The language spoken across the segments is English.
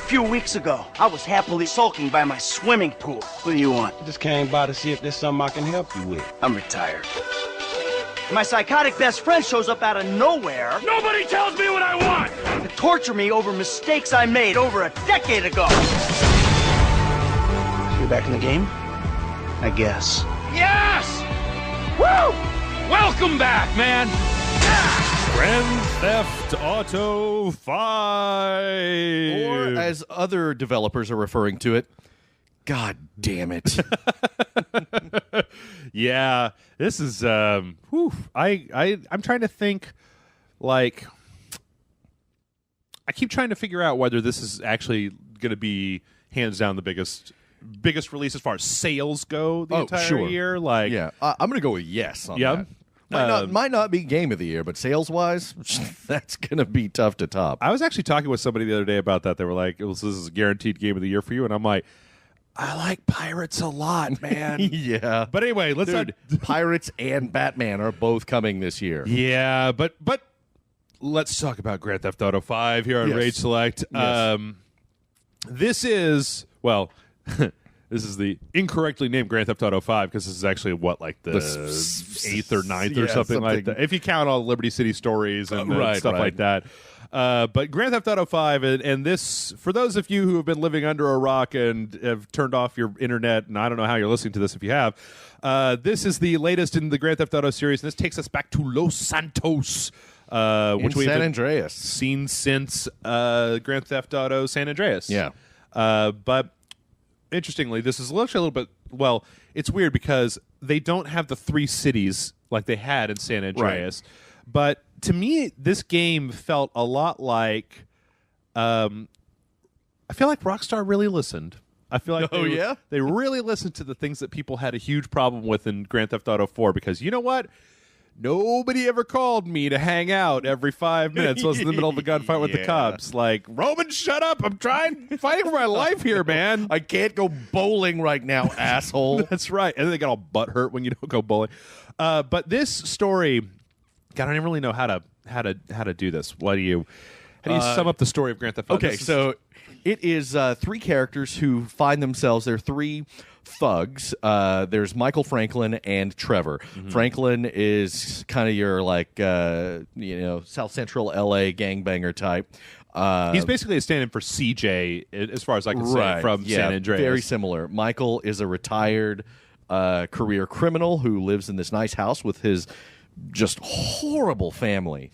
few weeks ago, I was happily sulking by my swimming pool. What do you want? I just came by to see if there's something I can help you with. I'm retired. My psychotic best friend shows up out of nowhere. Nobody tells me what I want! To torture me over mistakes I made over a decade ago. So you're back in the game? I guess. Yes! Woo! Welcome back, man! Grand Theft Auto 5. Or, as other developers are referring to it, God damn it. Yeah, this is I'm trying to think, like, I keep trying to figure out whether this is actually going to be hands down the biggest release as far as sales go the entire year. Like, yeah, I'm going to go with yes on yeah. that. Might not be game of the year, but sales-wise, that's going to be tough to top. I was actually talking with somebody the other day about that. They were like, this is a guaranteed game of the year for you. And I'm like, I like Pirates a lot, man. Yeah. But anyway, let's Pirates and Batman are both coming this year. Yeah, but let's talk about Grand Theft Auto 5 here on Yes. Rage Select. Yes. This is, well, this is the incorrectly named Grand Theft Auto 5 because this is actually what, like the 8th or 9th or something like that. If you count all Liberty City stories and stuff like that. But Grand Theft Auto 5, and this, for those of you who have been living under a rock and have turned off your internet, and I don't know how you're listening to this if you have, this is the latest in the Grand Theft Auto series, and this takes us back to Los Santos, which we San have Andreas. seen since Grand Theft Auto San Andreas. Yeah. But interestingly, this is actually a little bit, well, it's weird because they don't have the 3 cities like they had in San Andreas. But to me, this game felt a lot like, I feel like Rockstar really listened. I feel like they really listened to the things that people had a huge problem with in Grand Theft Auto 4 because you know what? Nobody ever called me to hang out every 5 minutes. I was in the middle of a gunfight with the cops. Like, Roman, shut up. I'm fighting for my life here, man. I can't go bowling right now, asshole. That's right. And then they got all butthurt when you don't go bowling. But this story, God, I don't really know how to do this. How do you sum up the story of Grand Theft Auto? Okay, so it is 3 characters who find themselves, they're 3 thugs. There's Michael, Franklin, and Trevor. Mm-hmm. Franklin is kind of your, like, South Central L.A. gangbanger type. He's basically a stand-in for CJ, as far as I can say, from San Andreas. Very similar. Michael is a retired career criminal who lives in this nice house with his just horrible family.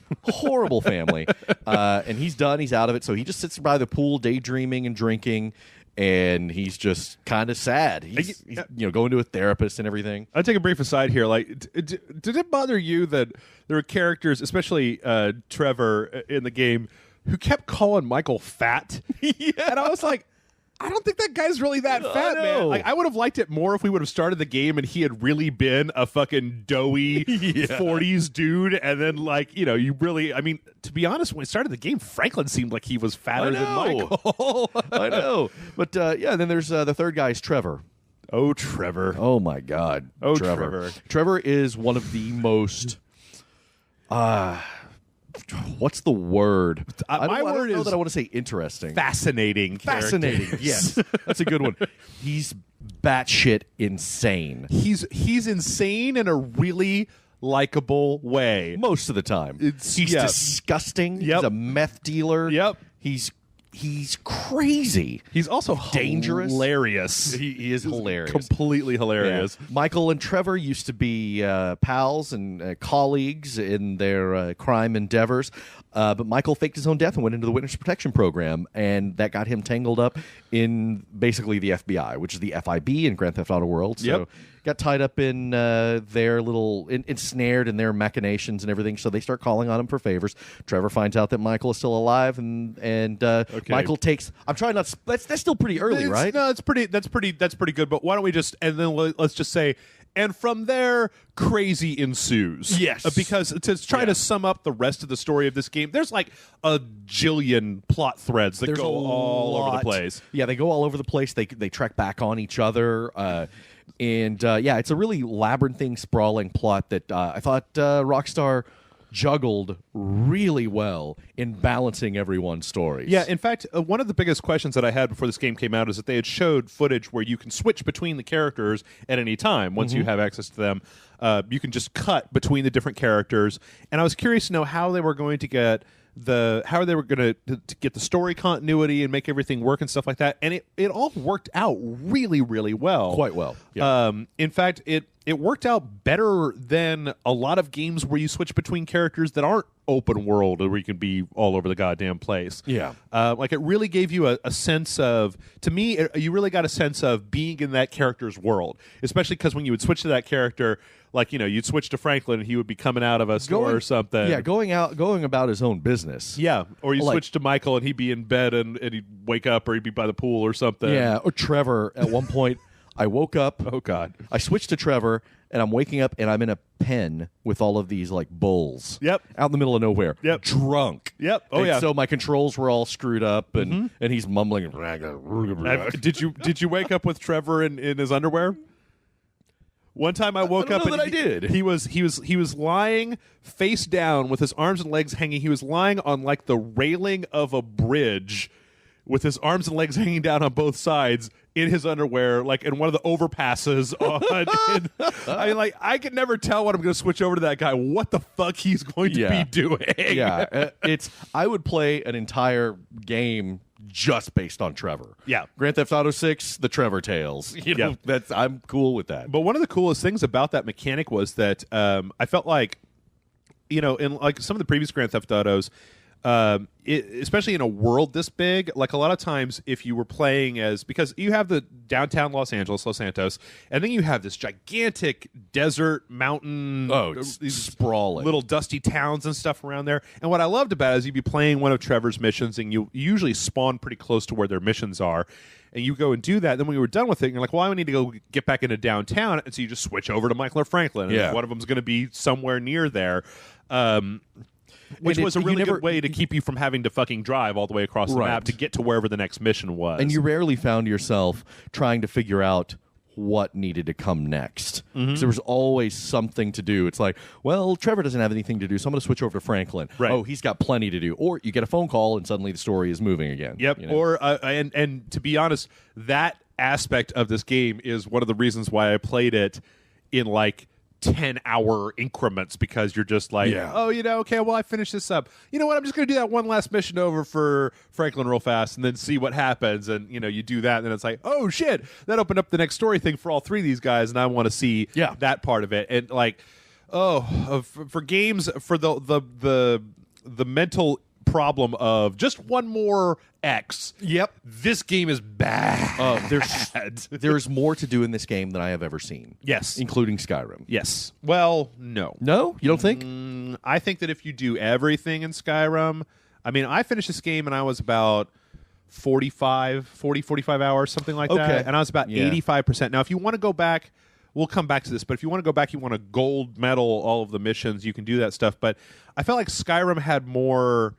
And he's done. He's out of it. So he just sits by the pool daydreaming and drinking, and he's just kind of sad. He's going to a therapist and everything. I'll take a brief aside here. Like, did it bother you that there were characters, especially Trevor in the game, who kept calling Michael fat? Yeah. And I was like, I don't think that guy's really that fat, man. Like, I would have liked it more if we would have started the game and he had really been a fucking doughy 40s dude. And then, like, you really, I mean, to be honest, when we started the game, Franklin seemed like he was fatter than Michael. I know. But, then there's the third guy is Trevor. Oh, Trevor. Oh, my God. Oh, Trevor. Trevor is one of the most... what's the word? I don't know that I want to say interesting. Fascinating. Yes. That's a good one. He's batshit insane. He's insane in a really likable way. Most of the time. He's disgusting. Yep. He's a meth dealer. Yep. He's crazy. He's also dangerous. Hilarious. He is hilarious. Completely hilarious. Yeah. Michael and Trevor used to be pals and colleagues in their crime endeavors. But Michael faked his own death and went into the Witness Protection Program, and that got him tangled up in basically the FBI, which is the FIB in Grand Theft Auto World. So got tied up in their little, ensnared in their machinations and everything. So they start calling on him for favors. Trevor finds out that Michael is still alive, and Michael takes. I'm trying not. That's still pretty early, right? No, that's pretty good. But why don't we just let's just say. And from there, crazy ensues. Yes. Because to try to sum up the rest of the story of this game, there's like a jillion plot threads that go all over the place. Yeah, they go all over the place. They track back on each other. It's a really labyrinthine, sprawling plot that I thought Rockstar juggled really well in balancing everyone's stories. Yeah, in fact, one of the biggest questions that I had before this game came out is that they had showed footage where you can switch between the characters at any time. Once you have access to them, you can just cut between the different characters. And I was curious to know how they were going to get to get the story continuity and make everything work and stuff like that. And it all worked out really, really well. Quite well. Yeah. In fact, it worked out better than a lot of games where you switch between characters that aren't open world or where you can be all over the goddamn place. Yeah. Like it really gave you a sense of, to me, you really got a sense of being in that character's world, especially because when you would switch to that character, like, you know, you'd switch to Franklin and he would be coming out of a store or something. Yeah, going about his own business. Yeah, or you Like- switch to Michael and he'd be in bed and he'd wake up or he'd be by the pool or something. Yeah, or Trevor. At one point, I woke up. Oh, God. I switched to Trevor, and I'm waking up, and I'm in a pen with all of these like bulls. Yep. Out in the middle of nowhere. Yep. Drunk. Yep. Oh, And yeah. So my controls were all screwed up, and he's mumbling. Did you wake up with Trevor in his underwear? One time I woke don't up know and that I did. He was lying face down with his arms and legs hanging. He was lying on like the railing of a bridge with his arms and legs hanging down on both sides in his underwear, like in one of the overpasses on. I mean, like, I could never tell when I'm going to switch over to that guy what the fuck he's going to be doing. Yeah, I would play an entire game just based on Trevor. Yeah. Grand Theft Auto 6, the Trevor Tales. You know, I'm cool with that. But one of the coolest things about that mechanic was that I felt like, you know, in like some of the previous Grand Theft Autos, especially in a world this big, like a lot of times if you were playing as, because you have the downtown Los Angeles, Los Santos, and then you have this gigantic desert mountain, It's sprawling. little dusty towns and stuff around there. And what I loved about it is you'd be playing one of Trevor's missions and you usually spawn pretty close to where their missions are. And you go and do that. Then when you were done with it, you're like, well, I need to go get back into downtown. And so you just switch over to Michael or Franklin. And Yeah. one of them's going to be somewhere near there. Which And was a you really never- good way to keep you from having to fucking drive all the way across the Right. map to get to wherever the next mission was. And you rarely found yourself trying to figure out what needed to come next. So there was always something to do. It's like, well, Trevor doesn't have anything to do, so I'm going to switch over to Franklin. Right. Oh, he's got plenty to do. Or you get a phone call and suddenly the story is moving again. Yep. you know? Or and to be honest, that aspect of this game is one of the reasons why I played it in like 10-hour increments, because you're just like, Yeah. oh, you know, okay, well, I finished this up. You know what? I'm just going to do that one last mission over for Franklin real fast and then see what happens. And, you know, you do that and then it's like, oh, shit, that opened up the next story thing for all three of these guys. And I want to see that part of it. And like, for games, for the mental problem of just one more X. Yep. This game is bad. There's more to do in this game than I have ever seen. Yes. Including Skyrim. Yes. Well, no. No? You don't think? I think that if you do everything in Skyrim, I mean, I finished this game and I was about 45 hours, something like Okay. that. And I was about Yeah. 85%. Now, if you want to go back, we'll come back to this, but if you want to go back, you want to gold medal all of the missions, you can do that stuff. But I felt like Skyrim had more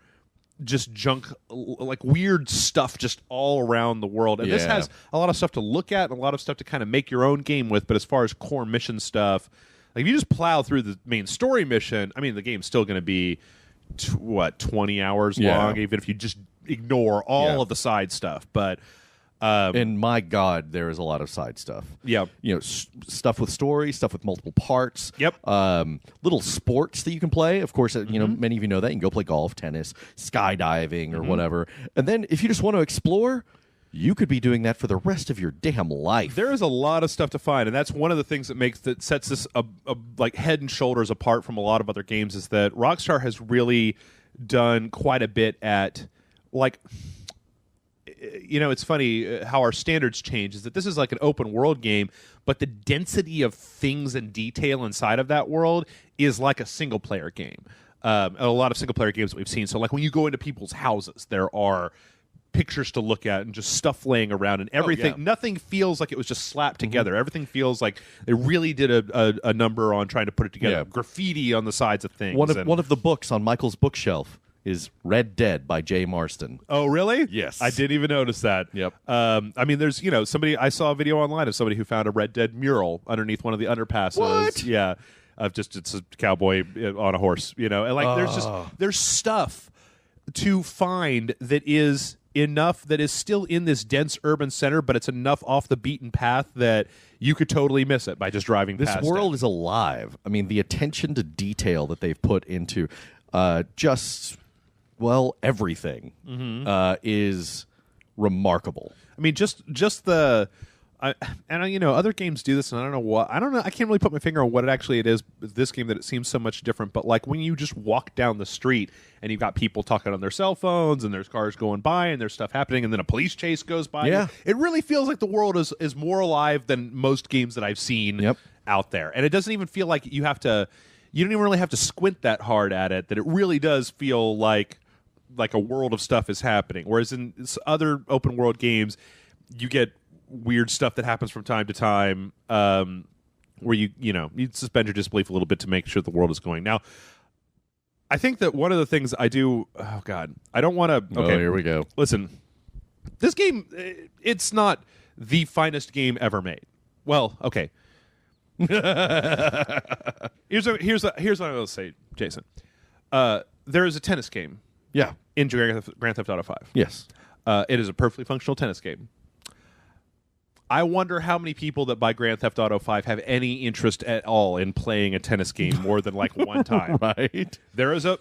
just junk, like weird stuff just all around the world. And this Yeah. has a lot of stuff to look at and a lot of stuff to kind of make your own game with. But as far as core mission stuff, like if you just plow through the main story mission, I mean, the game's still going to be 20 hours Yeah. long, even if you just ignore all of the side stuff. But And my God, there is a lot of side stuff. Yeah. You know, stuff with story, stuff with multiple parts. Yep. Little sports that you can play. Of course, you know, Mm-hmm. many of you know that. You can go play golf, tennis, skydiving, or whatever. And then if you just want to explore, you could be doing that for the rest of your damn life. there is a lot of stuff to find, and that's one of the things that sets this like head and shoulders apart from a lot of other games, is that Rockstar has really done quite a bit at, like, you know, it's funny how our standards change, is that this is like an open world game, but the density of things and detail inside of that world is like a single player game. A lot of single player games that we've seen. So like when you go into people's houses, there are pictures to look at and just stuff laying around and everything. yeah. Nothing feels like it was just slapped together. Everything feels like they really did a number on trying to put it together. Yeah. Graffiti on the sides of things. One of the books on Michael's bookshelf is Red Dead by Jay Marston. Oh, really? Yes. I didn't even notice that. Yep. I mean, there's, you know, I saw a video online of somebody who found a Red Dead mural underneath one of the underpasses. What? Yeah. of just it's a cowboy on a horse, you know, and like there's stuff to find that is enough that is still in this dense urban center, but it's enough off the beaten path that you could totally miss it by just driving This past world it. is alive. I mean, the attention to detail that they've put into everything is remarkable. I mean, just the. You know, other games do this, and I don't know. I can't really put my finger on what it is. This game that it seems so much different. But like when you just walk down the street and you've got people talking on their cell phones, and there's cars going by, and there's stuff happening, and then a police chase goes by. Yeah. It really feels like the world is more alive than most games that I've seen out there, and it doesn't even feel like you don't even really have to squint that hard at it. That it really does feel like a world of stuff is happening. Whereas in other open world games, you get weird stuff that happens from time to time, where you suspend your disbelief a little bit to make sure the world is going. Now, I think that one of the things I do, oh God, I don't want to. Okay, here we go. Listen, this game, it's not the finest game ever made. Well, okay. Here's what I will say, Jason. There is a tennis game. Yeah. In Grand Theft Auto 5. Yes. It is a perfectly functional tennis game. I wonder how many people that buy Grand Theft Auto 5 have any interest at all in playing a tennis game more than like one time. Right. There is a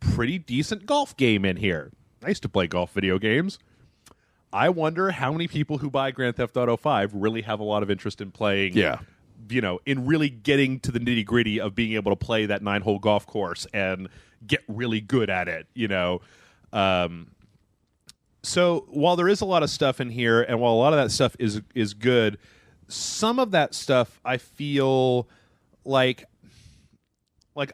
pretty decent golf game in here. I used to play golf video games. I wonder how many people who buy Grand Theft Auto 5 really have a lot of interest in playing. Yeah. You know, in really getting to the nitty-gritty of being able to play that 9-hole golf course and get really good at it, you know. So while there is a lot of stuff in here, and while a lot of that stuff is good, some of that stuff I feel like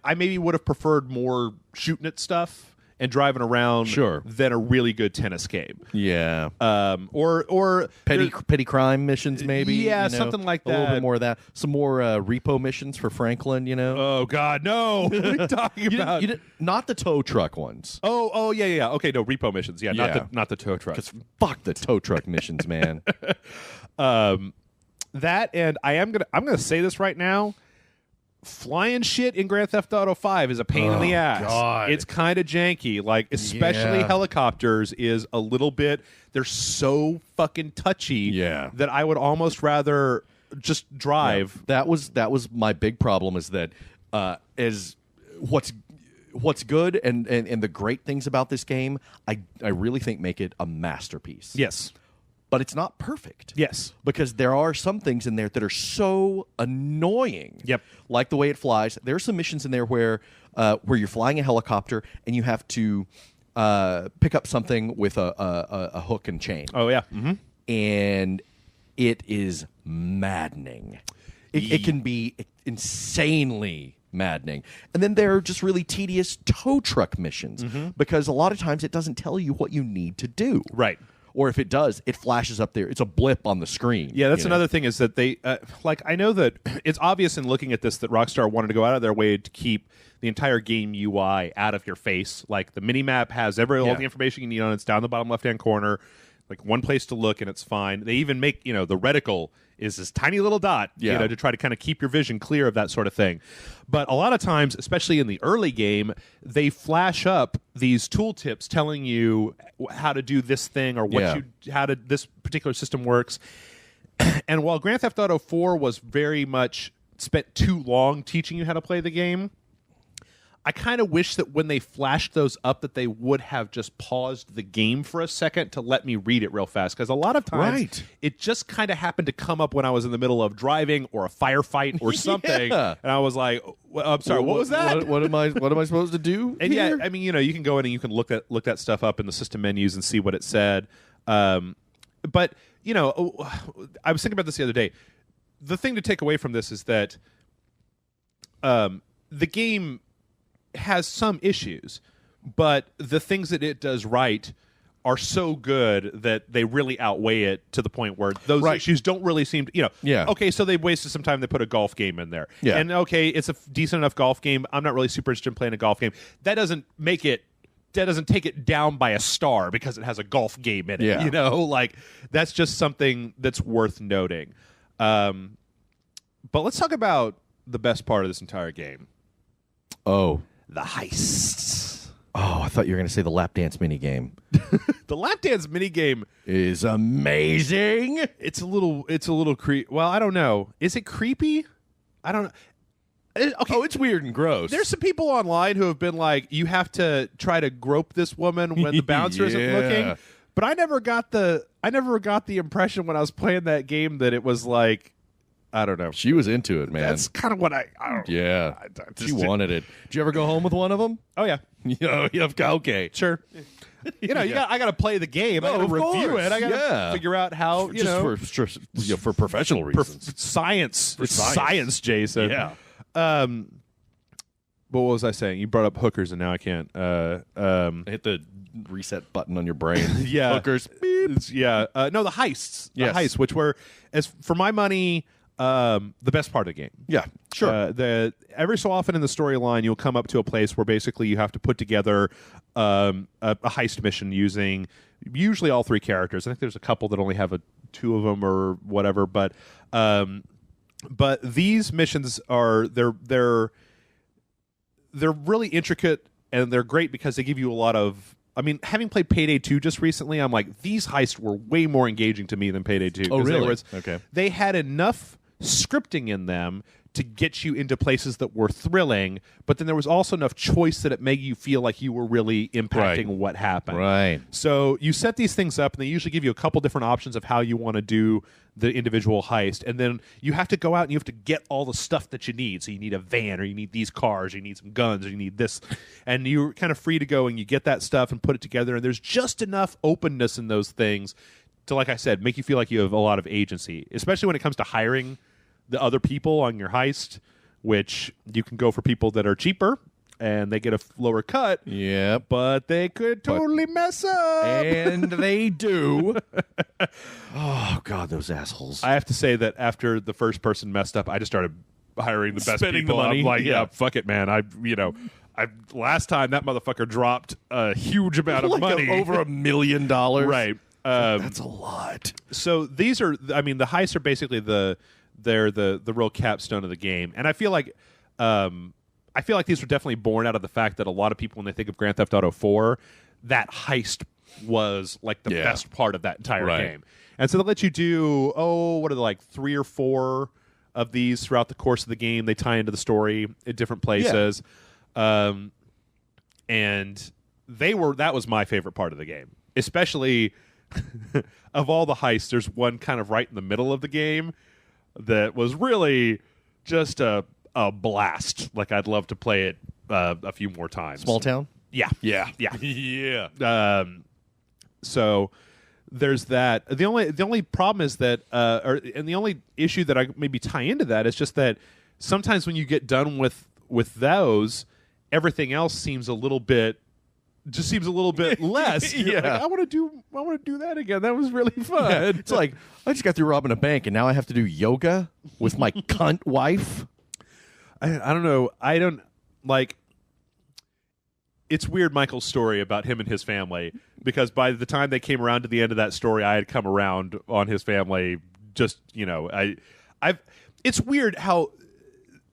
I maybe would have preferred more shooting at stuff and driving around than a really good tennis game. Yeah. Or petty crime missions, maybe. Yeah, something like that. A little bit more of that. Some more repo missions for Franklin, you know. Oh God, no! What are you talking about? Not the tow truck ones. Oh, yeah. Okay, no, repo missions. Yeah, not the tow truck. Because fuck the tow truck missions, man. That, and I'm gonna say this right now. Flying shit in Grand Theft Auto 5 is a pain in the ass. God. It's kind of janky. Like, especially helicopters is a little bit, they're so fucking touchy that I would almost rather just drive. Yeah. That was my big problem, is that is what's good and the great things about this game, I really think make it a masterpiece. Yes. But it's not perfect. Yes. Because there are some things in there that are so annoying. Yep. Like the way it flies. There are some missions in there where you're flying a helicopter and you have to pick up something with a hook and chain. Oh, yeah. Mm-hmm. And it is maddening. It can be insanely maddening. And then there are just really tedious tow truck missions because a lot of times it doesn't tell you what you need to do. Right. Or if it does, it flashes up there. It's a blip on the screen. Yeah, that's another thing, is that they I know that it's obvious in looking at this that Rockstar wanted to go out of their way to keep the entire game UI out of your face. Like, the mini-map has all the information you need on it. It's down the bottom left-hand corner. Like, one place to look and it's fine. They even make, the reticle is this tiny little dot, to try to kind of keep your vision clear of that sort of thing. But a lot of times, especially in the early game, they flash up these tooltips telling you how to do this thing or how this particular system works. And while Grand Theft Auto 4 was very much spent too long teaching you how to play the game, I kind of wish that when they flashed those up that they would have just paused the game for a second to let me read it real fast. Because a lot of times it just kind of happened to come up when I was in the middle of driving or a firefight or something. And I was like, I'm sorry, what was that? What am I supposed to do? And here? I mean, you can go in and you can look that stuff up in the system menus and see what it said. But, I was thinking about this the other day. The thing to take away from this is that the game has some issues, but the things that it does right are so good that they really outweigh it to the point where those issues don't really seem to, okay, so they wasted some time. They put a golf game in there. Yeah. And okay, it's a decent enough golf game. I'm not really super interested in playing a golf game. That doesn't take it down by a star because it has a golf game in it. Yeah. Like, that's just something that's worth noting. But let's talk about the best part of this entire game. Oh. The heists. Oh, I thought you were going to say the lap dance minigame. The lap dance minigame Is amazing. it's a little creepy. Well, I don't know. Is it creepy? I don't know. Okay, Oh, it's weird and gross. there's some people online who have been like, you have to try to grope this woman when the bouncer isn't Yeah. looking. But I never got the impression when I was playing that game that it was like, I don't know. She was into it, man. That's kind of what I don't. yeah. She wanted it. Did you ever go home with one of them? Oh yeah, Okay. sure. I got to play the game. I got to of review course. it. I got to Yeah. figure out how for professional reasons. science. It's science. science, Jason. Yeah. What was I saying? You brought up hookers, and now I can't. Hit the reset button on your brain. Yeah, Hookers. Yeah. No, the heists. Yes. The heists, which were, as for my money, the best part of the game. Yeah. Sure. Every so often in the storyline, you'll come up to a place where basically you have to put together a heist mission using usually all three characters. I think there's a couple that only have two of them or whatever, but these missions are they're really intricate and they're great because they give you a lot of. I mean, having played Payday 2 just recently, I'm like, these heists were way more engaging to me than Payday 2. Oh, really? Okay. They had enough scripting in them to get you into places that were thrilling, but then there was also enough choice that it made you feel like you were really impacting what happened. Right. So you set these things up, and they usually give you a couple different options of how you want to do the individual heist, and then you have to go out and you have to get all the stuff that you need. So you need a van, or you need these cars, or you need some guns, or you need this, and you're kind of free to go and you get that stuff and put it together, and there's just enough openness in those things to, like I said, make you feel like you have a lot of agency, especially when it comes to hiring the other people on your heist, which you can go for people that are cheaper and they get a lower cut. Yeah. But they could totally mess up. And they do. Oh, God, those assholes. I have to say that after the first person messed up, I just started hiring the best Spending people. the money. I'm like, Yeah. yeah, fuck it, man. Last time that motherfucker dropped a huge amount of Like money. over $1 million. Right. That's a lot. So these are, the heists are basically the real capstone of the game, and I feel like these were definitely born out of the fact that a lot of people, when they think of Grand Theft Auto 4, that heist was like the best part of that entire game, and so they let you do what are they, like 3 or 4 of these throughout the course of the game. They tie into the story at different places, and that was my favorite part of the game, especially. Of all the heists, there's one kind of right in the middle of the game that was really just a blast. Like, I'd love to play it a few more times. Small Town? Yeah. Yeah. Yeah. So there's that. The only problem is that, and the only issue that I maybe tie into that is just that sometimes when you get done with those, everything else seems a little bit less. You're like, I want to do that again. That was really fun. Yeah, it's like, I just got through robbing a bank, and now I have to do yoga with my cunt wife. I don't know. I don't like. It's weird, Michael's story about him and his family, because by the time they came around to the end of that story, I had come around on his family. Just it's weird how.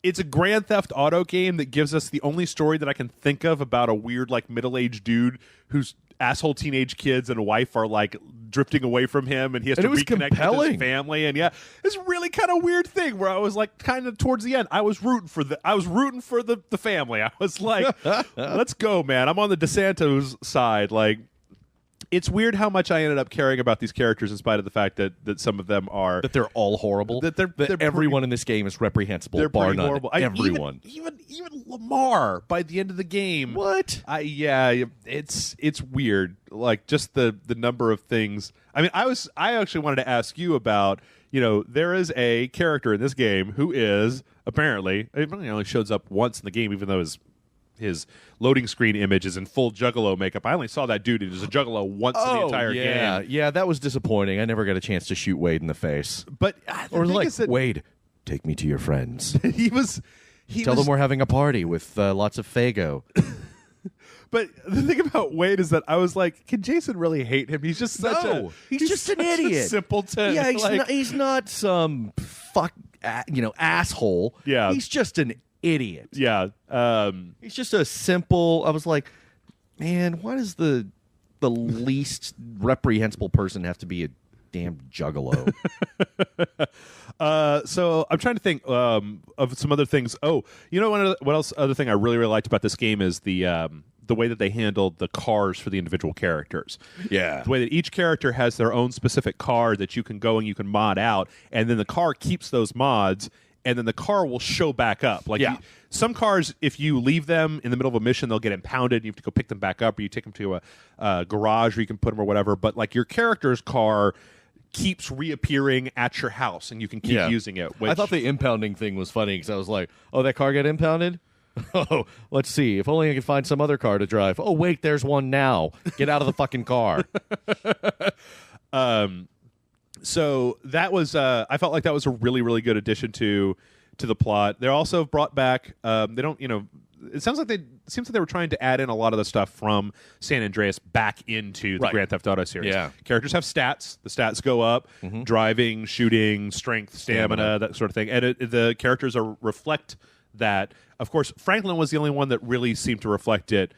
It's a Grand Theft Auto game that gives us the only story that I can think of about a weird, like, middle-aged dude whose asshole teenage kids and wife are, like, drifting away from him, and he has to reconnect with his family. And it's a really kind of weird thing where I was like, kind of towards the end, I was rooting for the family. I was like, let's go, man. I'm on the DeSantos side. Like, it's weird how much I ended up caring about these characters in spite of the fact that some of them are... That they're all horrible. That they're everyone in this game is reprehensible, they're bar pretty none. horrible. Everyone. Even Lamar, by the end of the game... What? It's weird. Like, just the number of things... I mean, I actually wanted to ask you about... there is a character in this game who is, apparently... It only shows up once in the game, even though his loading screen image is in full Juggalo makeup. I only saw that dude as a Juggalo once in the entire game. Yeah, that was disappointing. I never got a chance to shoot Wade in the face. But or like, Wade, take me to your friends. Tell them we're having a party with lots of Faygo. But the thing about Wade is that I was like, can Jason really hate him? He's just he's just an idiot. simpleton. Yeah, he's not some fuck asshole. Yeah. He's just an idiot. Yeah. He's just a simple. I was like, man, why does the least reprehensible person have to be a damn juggalo? So I'm trying to think of some other things. Oh, you know what else? Other thing I really liked about this game is the way that they handled the cars for the individual characters. Yeah. The way that each character has their own specific car that you can go and you can mod out, and then the car keeps those mods, and then the car will show back up. Like some cars, if you leave them in the middle of a mission, they'll get impounded. And you have to go pick them back up, or you take them to a garage where you can put them or whatever. But like your character's car keeps reappearing at your house, and you can keep using it. I thought the impounding thing was funny because I was like, oh, that car got impounded? Oh, let's see. If only I could find some other car to drive. Oh, wait, there's one now. Get out of the fucking car. So that was I felt like that was a really, really good addition to the plot. They also brought back they don't, it seems like they were trying to add in a lot of the stuff from San Andreas back into the Grand Theft Auto series. Yeah. Characters have stats. The stats go up. Driving, shooting, strength, stamina, that sort of thing. And the characters reflect that. Of course, Franklin was the only one that really seemed to reflect it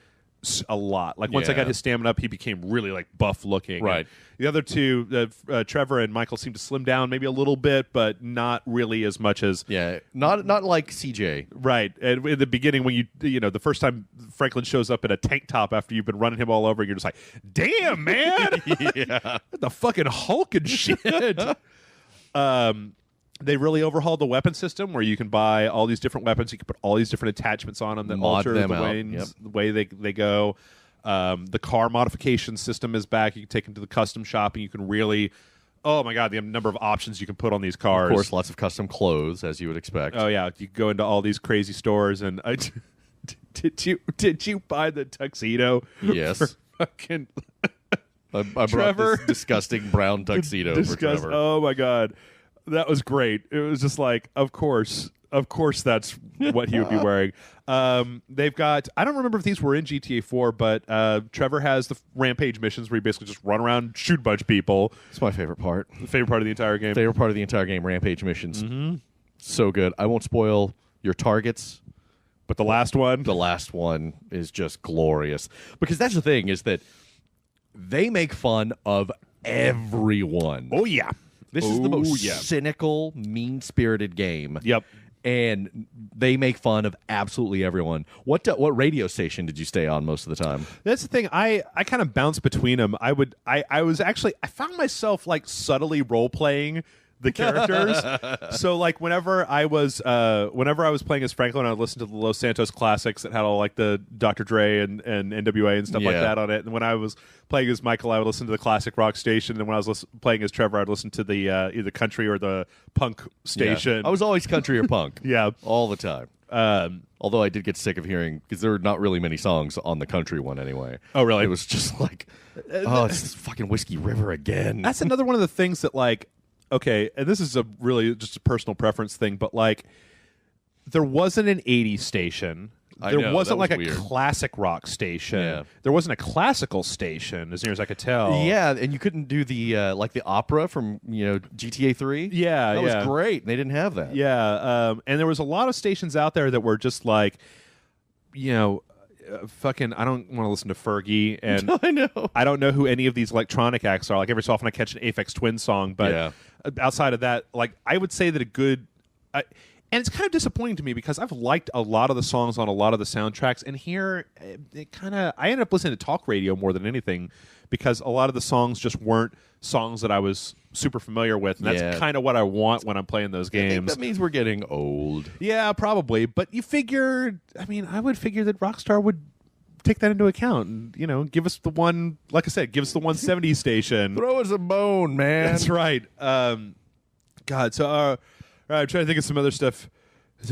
a lot. Like once I got his stamina up, he became really like buff looking. Right. And the other two, Trevor and Michael, seemed to slim down maybe a little bit, but not really as much as not like CJ. Right. And in the beginning, when the first time Franklin shows up in a tank top after you've been running him all over, you're just like, damn, man. The fucking Hulk and shit. They really overhauled the weapon system where you can buy all these different weapons. You can put all these different attachments on them that Mod alter them the out. way they go. The car modification system is back. You can take them to the custom shop, and you can really, oh my god, the number of options you can put on these cars. Of course, lots of custom clothes, as you would expect. Oh yeah, you go into all these crazy stores, and did you buy the tuxedo? Yes. For fucking I brought Trevor. this disgusting brown tuxedo for Trevor. Oh my god, that was great. It was just like, of course that's what he would be wearing. They've got, I don't remember if these were in GTA 4, but Trevor has the rampage missions where you basically just run around, shoot a bunch of people. It's my favorite part. The favorite part of the entire game. Favorite part of the entire game, rampage missions. So good. I won't spoil your targets, But the last one, the last one is just glorious. Because that's the thing, is that they make fun of everyone. oh yeah, This is the Oh, most yeah. cynical, mean-spirited game. Yep. And they make fun of absolutely everyone. What radio station did you stay on most of the time? That's the thing. I kind of bounce between them. I found myself like subtly role playing the characters. So like whenever I was playing as Franklin, I would listen to the Los Santos classics that had all like the Dr. Dre and NWA and stuff like Yeah. that on it. And when I was playing as Michael, I would listen to the classic rock station. And when I was playing as Trevor, I'd listen to the either country or the punk station. Yeah. I was always country or punk. Yeah. All the time. Although I did get sick of hearing, because there were not really many songs on the country one anyway. Oh, really? It was just like, oh, it's this fucking Whiskey River again. That's another one of the things that, like, okay, and this is really just a personal preference thing, but like, there wasn't an 80s station. I There know, wasn't that like was a weird. classic rock station. Yeah. There wasn't a classical station, as near as I could tell. Yeah, and you couldn't do the like the opera from GTA 3. Yeah, that yeah. was great. They didn't have that. Yeah, and there was a lot of stations out there that were just like, fucking, I don't want to listen to Fergie, and I know. I don't know who any of these electronic acts are. Like every so often I catch an Aphex Twin song, but Yeah. outside of that, like I would say that a good, and it's kind of disappointing to me because I've liked a lot of the songs on a lot of the soundtracks, and here I ended up listening to talk radio more than anything because a lot of the songs just weren't songs that I was super familiar with, and Yeah. that's kind of what I want when I'm playing those I think games. that means we're getting old. Yeah, probably. But you figure, I would figure that Rockstar would take that into account and, give us the one, like I said, give us the 170 station. Throw us a bone, man. That's right. God, so all right, I'm trying to think of some other stuff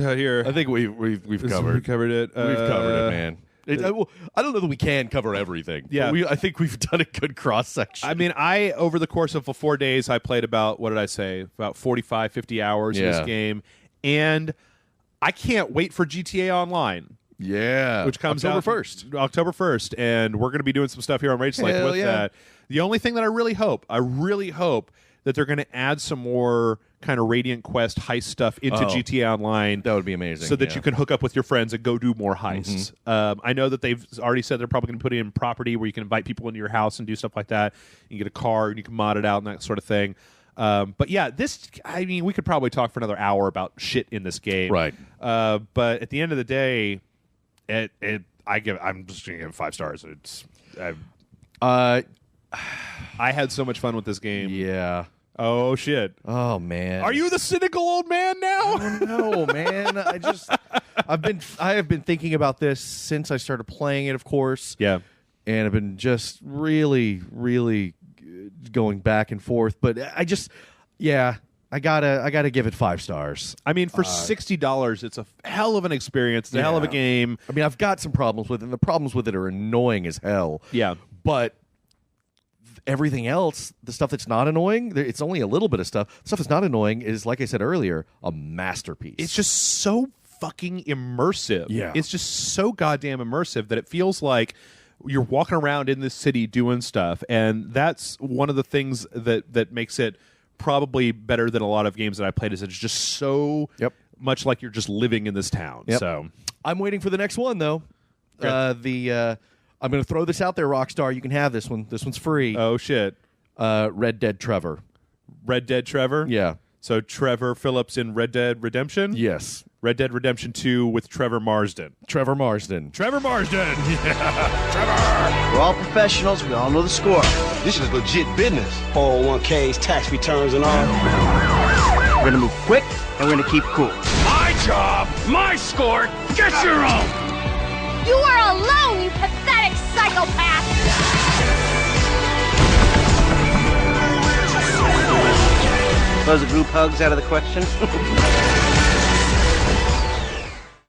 out here. I think we've covered. We covered it. We've covered it, man. I don't know that we can cover everything. Yeah. but I think we've done a good cross section. Over the course of 4 days, I played about, what did I say, about 45, 50 hours in Yeah. this game. And I can't wait for GTA Online. Yeah, Which comes October out 1st. October 1st, and we're going to be doing some stuff here on Rage Select Hell with yeah. that. The only thing that I really hope that they're going to add some more kind of Radiant Quest heist stuff into GTA Online. That would be amazing. So that yeah. you can hook up with your friends and go do more heists. I know that they've already said they're probably going to put in property where you can invite people into your house and do stuff like that. You can get a car and you can mod it out and that sort of thing. But yeah, I mean, we could probably talk for another hour about shit in this game. Right. But at the end of the day, I'm just going to give it 5 stars. I had so much fun with this game. Yeah. Oh shit. Oh man. Are you the cynical old man now? No, man. I have been thinking about this since I started playing it, of course. Yeah. And I've been just really, really going back and forth. But I gotta give it 5 stars. I mean, for $60, it's a hell of an experience. It's a hell of a game. I mean, I've got some problems with it, and the problems with it are annoying as hell. Yeah. But everything else, the stuff that's not annoying, it's only a little bit of stuff. The stuff that's not annoying is, like I said earlier, a masterpiece. It's just so fucking immersive. Yeah. It's just so goddamn immersive that it feels like you're walking around in this city doing stuff. And that's one of the things that makes it probably better than a lot of games that I played, is it's just so much like you're just living in this town. Yep. So I'm waiting for the next one, though. Okay. I'm going to throw this out there, Rockstar. You can have this one. This one's free. Oh, shit. Red Dead Trevor. Red Dead Trevor? Yeah. So Trevor Phillips in Red Dead Redemption? Yes. Red Dead Redemption 2 with Trevor Marsden. Trevor Marsden. Trevor Marsden! We're all professionals. We all know the score. This is legit business. 401ks, tax returns, and all. We're going to move quick, and we're going to keep cool. My job, my score, get your own! You are alone, you pathetic psychopath! Those are group hugs out of the question.